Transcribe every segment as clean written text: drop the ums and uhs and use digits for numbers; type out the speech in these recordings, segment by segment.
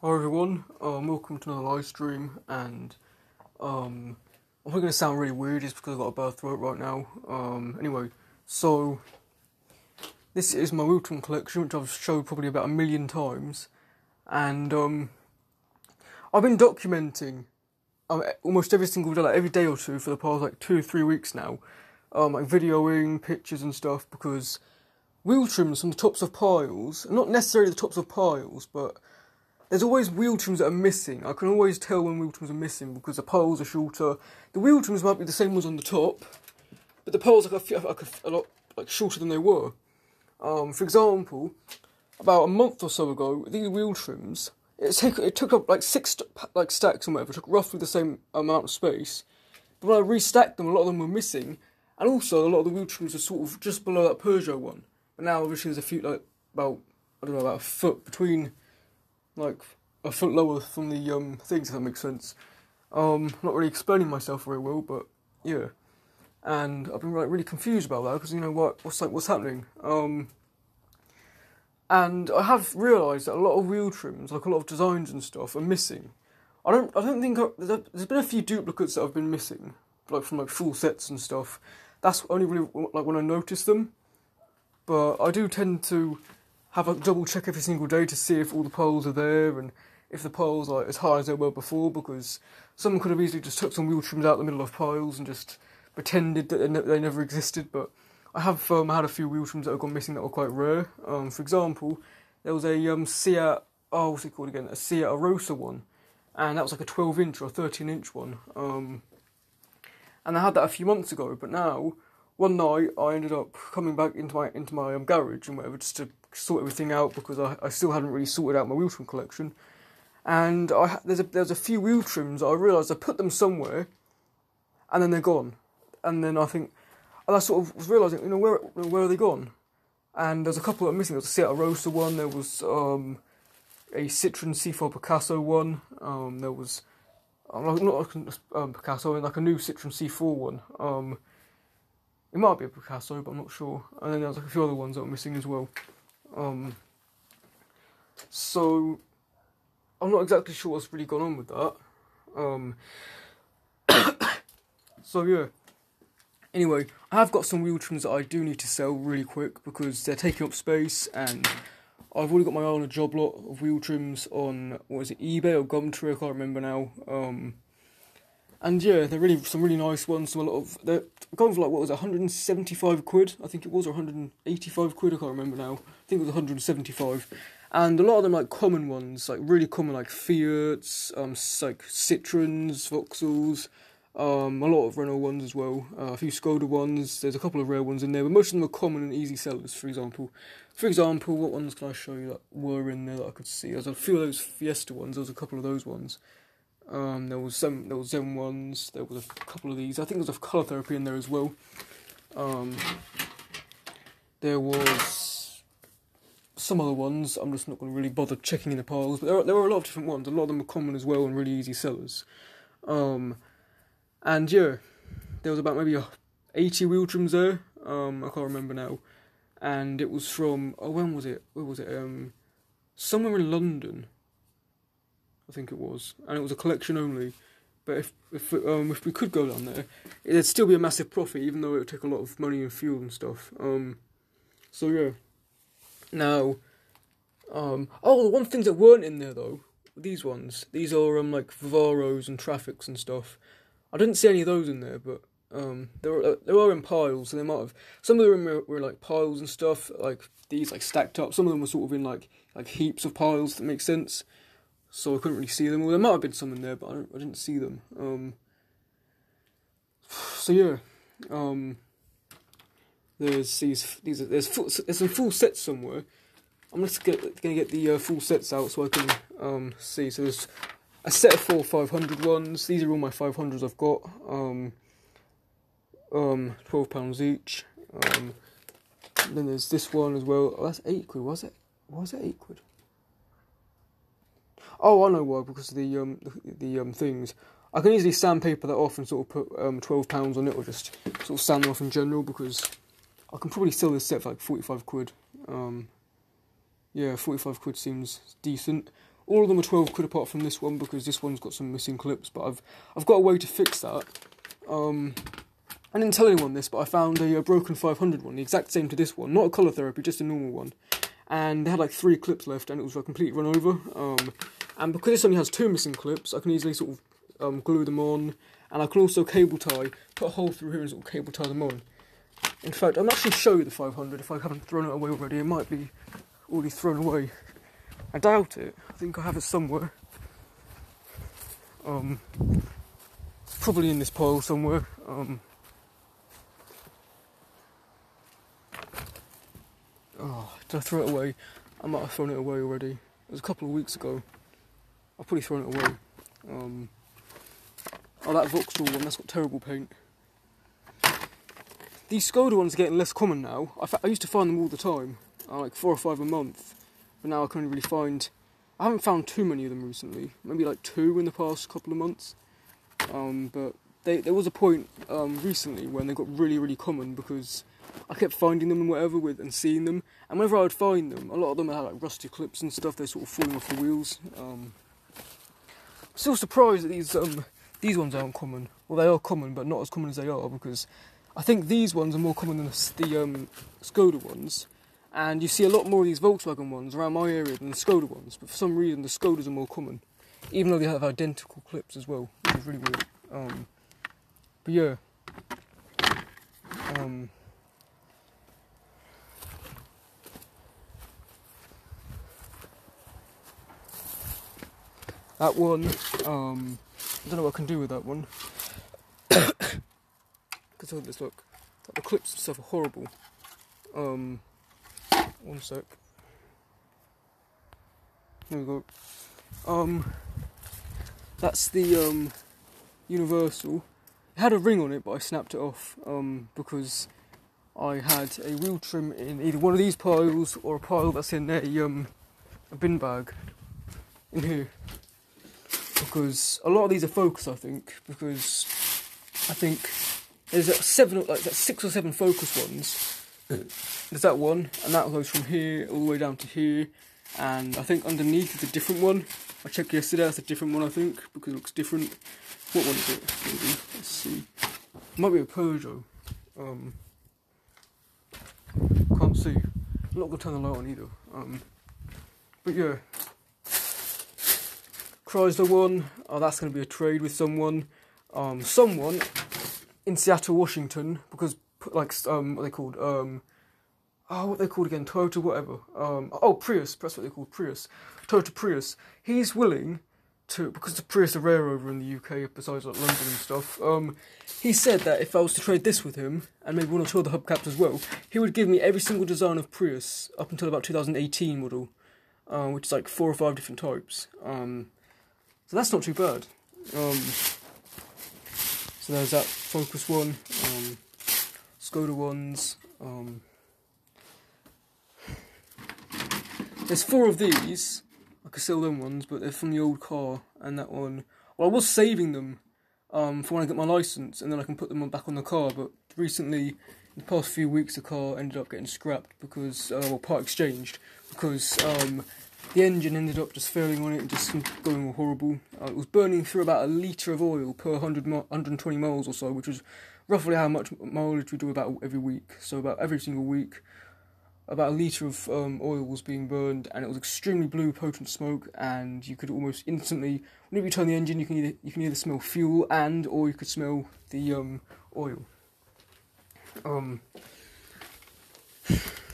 Hi everyone, welcome to another live stream, and I'm probably going to sound really weird just because I've got a bad throat right now. Anyway, so this is my Wilton collection, which I've showed probably about 1,000,000 times, and I've been documenting almost every single day, like every day or two for the past like 2 or 3 weeks now, like videoing pictures and stuff, because wheel trims from the tops of piles, not necessarily the tops of piles, but there's always wheel trims that are missing. I can always tell when wheel trims are missing because the piles are shorter. The wheel trims might be the same ones on the top, but the piles are a lot shorter than they were. For example, about a month or so ago, these wheel trims, it took up like 6 stacks or whatever. It took roughly the same amount of space. But when I restacked them, a lot of them were missing, and also a lot of the wheel trims are sort of just below that Peugeot one. But now obviously there's a few about a foot between. Like a foot lower from the things, if that makes sense. Not really explaining myself very well, but yeah. And I've been really confused about that because what's happening. And I have realised that a lot of wheel trims, like a lot of designs and stuff, are missing. I don't think there's been a few duplicates that have been missing, like from full sets and stuff. That's only really like when I notice them. But I do tend to have a double check every single day to see if all the poles are there and if the poles are as high as they were before, because someone could have easily just took some wheel trims out the middle of piles and just pretended that they never existed. But I have had a few wheel trims that have gone missing that were quite rare. For example, there was a Seat, what's it called again? A Seat Arosa one, and that was like a 12-inch or 13-inch one. And I had that a few months ago, but now one night I ended up coming back into my garage and whatever just to sort everything out because I still hadn't really sorted out my wheel trim collection. And there's a few wheel trims that I realised I put them somewhere, and then they're gone. And then I sort of was realising, where are they gone? And there's a couple that are missing. There was a Seat Arosa one. There was a Citroen C4 Picasso one. There was not a Picasso, like a new Citroen C4 one. It might be a Picasso, but I'm not sure. And then there's like a few other ones that were missing as well. So I'm not exactly sure what's really gone on with that. So yeah. Anyway, I have got some wheel trims that I do need to sell really quick because they're taking up space, and I've already got my eye on a job lot of wheel trims on eBay or Gumtree, I can't remember now. And yeah, they're some really nice ones. They're going for 175 quid, I think it was, or 185 quid, I can't remember now. I think it was 175. And a lot of them common ones, really common, like Fiats, like Citroens, Vauxhalls, a lot of Renault ones as well, a few Skoda ones. There's a couple of rare ones in there, but most of them are common and easy sellers. For example, what ones can I show you that were in there that I could see? There's a few of those Fiesta ones. There was a couple of those ones. There was Zen ones. There was a couple of these. I think there was a colour therapy in there as well. There was some other ones. I'm just not going to really bother checking in the piles. But there were a lot of different ones. A lot of them are common as well and really easy sellers. And yeah, there was about maybe 80 wheel trims there. I can't remember now. And it was from when was it? Where was it? Somewhere in London, I think it was, and it was a collection only. But if we could go down there, it'd still be a massive profit, even though it would take a lot of money and fuel and stuff. So yeah. Now, the one things that weren't in there though, these ones. These are like Vivaros and Traffics and stuff. I didn't see any of those in there, but they were in piles, so they might have. Some of them were like piles and stuff, like these stacked up. Some of them were sort of in like heaps of piles. If that makes sense. So I couldn't really see them. Well, there might have been some in there, but I didn't see them. So yeah, there's some full sets somewhere. I'm just gonna get the full sets out so I can see. So there's a set of 4 500 ones. These are all my 500s I've got. £12 each. Then there's this one as well. Oh, that's 8 quid. Was it? Why was it 8 quid? Oh, I know why. Because of the things. I can easily sandpaper that off and sort of put £12 on it, or just sort of sand them off in general, because I can probably sell this set for 45 quid. Yeah, 45 quid seems decent. All of them are 12 quid apart from this one, because this one's got some missing clips, but I've got a way to fix that. I didn't tell anyone this, but I found a broken 500 one, the exact same to this one, not a colour therapy, just a normal one. And they had like 3 clips left, and it was like completely run over. And because this only has 2 missing clips, I can easily sort of glue them on, and I can also cable tie, put a hole through here and sort of cable tie them on. In fact, I'll actually show you the 500 if I haven't thrown it away already. It might be already thrown away. I doubt it. I think I have it somewhere. Probably in this pile somewhere. Did I throw it away? I might have thrown it away already. It was a couple of weeks ago. I've probably thrown it away. Oh, that Vauxhall one, that's got terrible paint. These Skoda ones are getting less common now. I used to find them all the time, like 4 or 5 a month. But now I can only really find... I haven't found too many of them recently. Maybe like 2 in the past couple of months. But there was a point recently when they got really, really common because I kept finding them and whatever and seeing them. And whenever I would find them, a lot of them had like rusty clips and stuff. They're sort of falling off the wheels. I'm still surprised that these ones aren't common. Well, they are common, but not as common as they are, because I think these ones are more common than the Skoda ones. And you see a lot more of these Volkswagen ones around my area than the Skoda ones. But for some reason, the Skodas are more common, even though they have identical clips as well, which is really weird. But yeah. That one, I don't know what I can do with that one. Because look at this, look. The clips and stuff are horrible. One sec. There we go. That's the Universal. It had a ring on it, but I snapped it off because I had a wheel trim in either one of these piles or a pile that's in a bin bag in here. Because a lot of these are Focus, I think, because I think there's 6 or 7 Focus ones. There's that one, and that goes from here all the way down to here, and I think underneath is a different one. I checked yesterday, that's a different one, I think, because it looks different. What one is it? Maybe. Let's see. It might be a Peugeot. Can't see. I'm not going to turn the light on either. But yeah. Chrysler one, that's going to be a trade with someone. Someone in Seattle, Washington, because like what they called what they called again, Toyota whatever. Prius, that's what they called, Prius. Toyota Prius. He's willing to, because the Prius are rare over in the UK besides like London and stuff. He said that if I was to trade this with him and maybe one or two of the hubcaps as well, he would give me every single design of Prius up until about 2018 model, which is like 4 or 5 different types. So that's not too bad. So there's that Focus one, Skoda ones. There's 4 of these. I could sell them ones, but they're from the old car. And that one, well, I was saving them for when I get my license, and then I can put them back on the car. But recently, in the past few weeks, the car ended up getting scrapped because, part exchanged, because the engine ended up just failing on it and just going all horrible. It was burning through about a litre of oil per 120 miles or so, which was roughly how much mileage we do about every week. So about every single week, about a litre of oil was being burned, and it was extremely blue, potent smoke, and you could almost instantly, whenever you turn the engine, you can either smell fuel or you could smell the oil.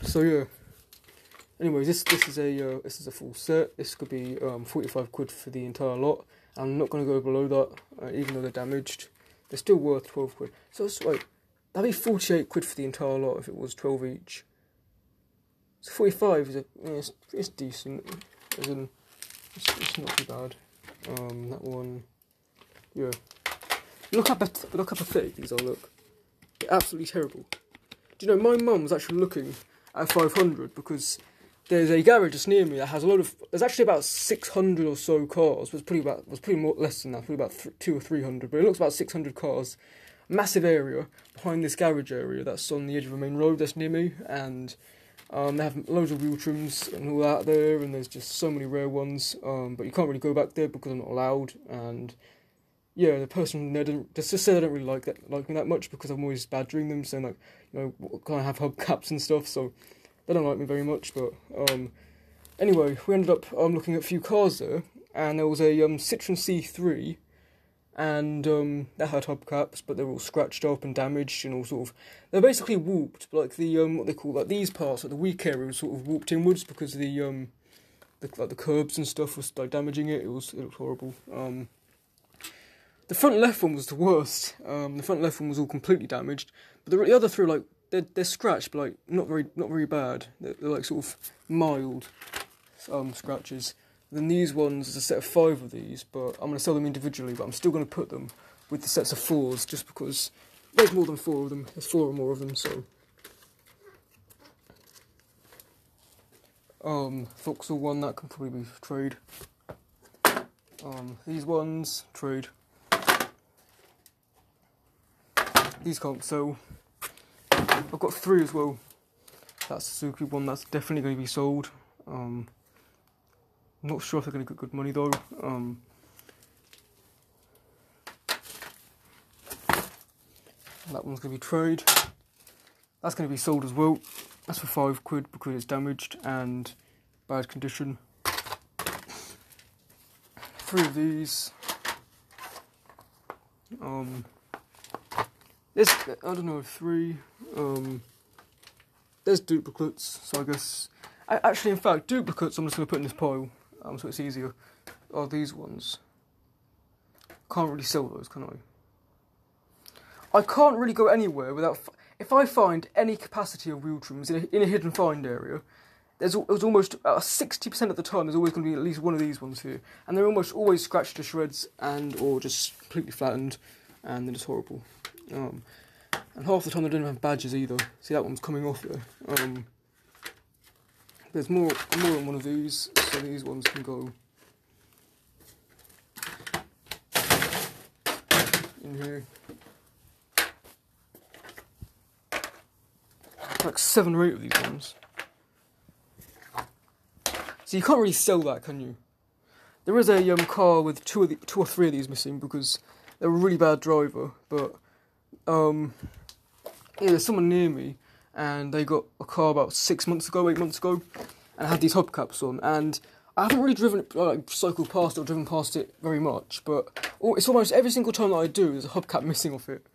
So yeah. Anyways, this is a full set. This could be 45 quid for the entire lot. I'm not going to go below that, even though they're damaged. They're still worth 12 quid. So it's like, that'd be 48 quid for the entire lot if it was 12 each. So 45 is it's decent. As in, it's not too bad. That one, yeah. Look how pathetic these are. Look, they're absolutely terrible. Do you know, my mum was actually looking at 500 because there's a garage just near me that has a load of. There's actually about 600 or so cars. But it's pretty more less than that. Probably about 200 or 300. But it looks about 600 cars. Massive area behind this garage area that's on the edge of a main road that's near me, and They have loads of wheel trims and all that there, and there's just so many rare ones. But you can't really go back there because I'm not allowed. And yeah, the person there just said they don't really like me that much because I'm always badgering them, saying like, you know, can I have hubcaps and stuff? So they don't like me very much. But anyway, we ended up looking at a few cars there, and there was a Citroen C3. And they had hubcaps, but they were all scratched up and damaged and all sort of. They're basically warped, but like the what they call like these parts, like the weak area, was sort of warped inwards because the curbs and stuff was like damaging it. It looked horrible. The front left one was the worst. The front left one was all completely damaged, but the other three like they're scratched, but like not very bad. They're like sort of mild scratches. Then these ones, there's a set of 5 of these, but I'm going to sell them individually, but I'm still going to put them with the sets of 4s, just because there's more than 4 of them. There's 4 or more of them, so. Vauxhall one, that can probably be trade. These ones, trade. These can't sell. I've got 3 as well. That's Suzuki one, that's definitely going to be sold. I'm not sure if they're going to get good money though. That one's going to be trade. That's going to be sold as well. That's for £5 because it's damaged and bad condition. 3 of these. There's, I don't know, 3. There's duplicates, so I guess. Actually, in fact, duplicates I'm just going to put in this pile. So it's easier. Oh, these ones. Can't really sell those, can I? I can't really go anywhere without. If I find any capacity of wheel trims in a hidden find area, there's almost 60% of the time there's always going to be at least one of these ones here, and they're almost always scratched to shreds or just completely flattened, and they're just horrible. And half the time they don't have badges either. See, that one's coming off there. There's more on one of these, so these ones can go in here. Like 7 or 8 of these ones. So you can't really sell that, can you? There is a car with 2 or 3 of these missing because they're a really bad driver, but yeah, there's someone near me, and they got a car about 8 months ago, and had these hubcaps on, and I haven't really cycled past it or driven past it very much, but it's almost every single time that I do, there's a hubcap missing off it.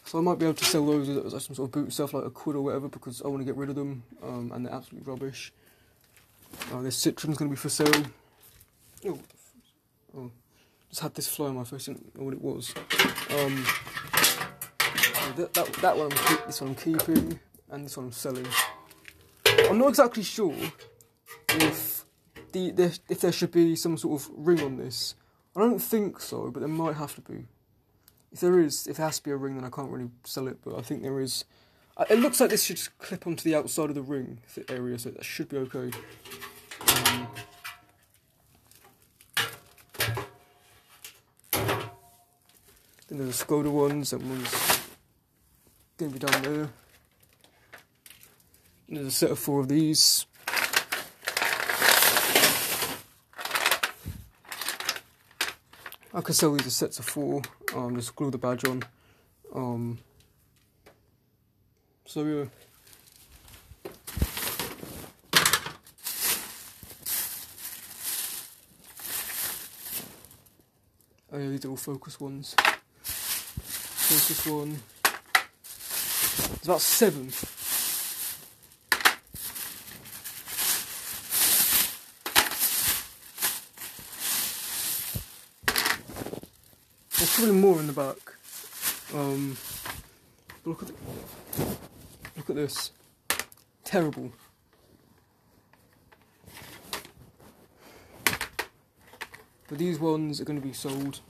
So I might be able to sell those as some sort of boot stuff, like £1 or whatever, because I want to get rid of them, and they're absolutely rubbish. This Citroen's going to be for sale. Oh, just had this fly on my face, I didn't know what it was. That one, this one I'm keeping, and this one I'm selling. I'm not exactly sure if there should be some sort of ring on this. I don't think so, but there might have to be. If there has to be a ring, then I can't really sell it, but I think there is. It looks like this should just clip onto the outside of the ring area, so that should be okay. Then there's a Skoda ones, that one's going to be down there. And there's a set of 4 of these. I could sell these as sets of 4, just glue the badge on. So yeah. Oh yeah, these are all focus ones. Focus one. There's about 7. There's probably more in the back. Look at this. Terrible. But these ones are going to be sold.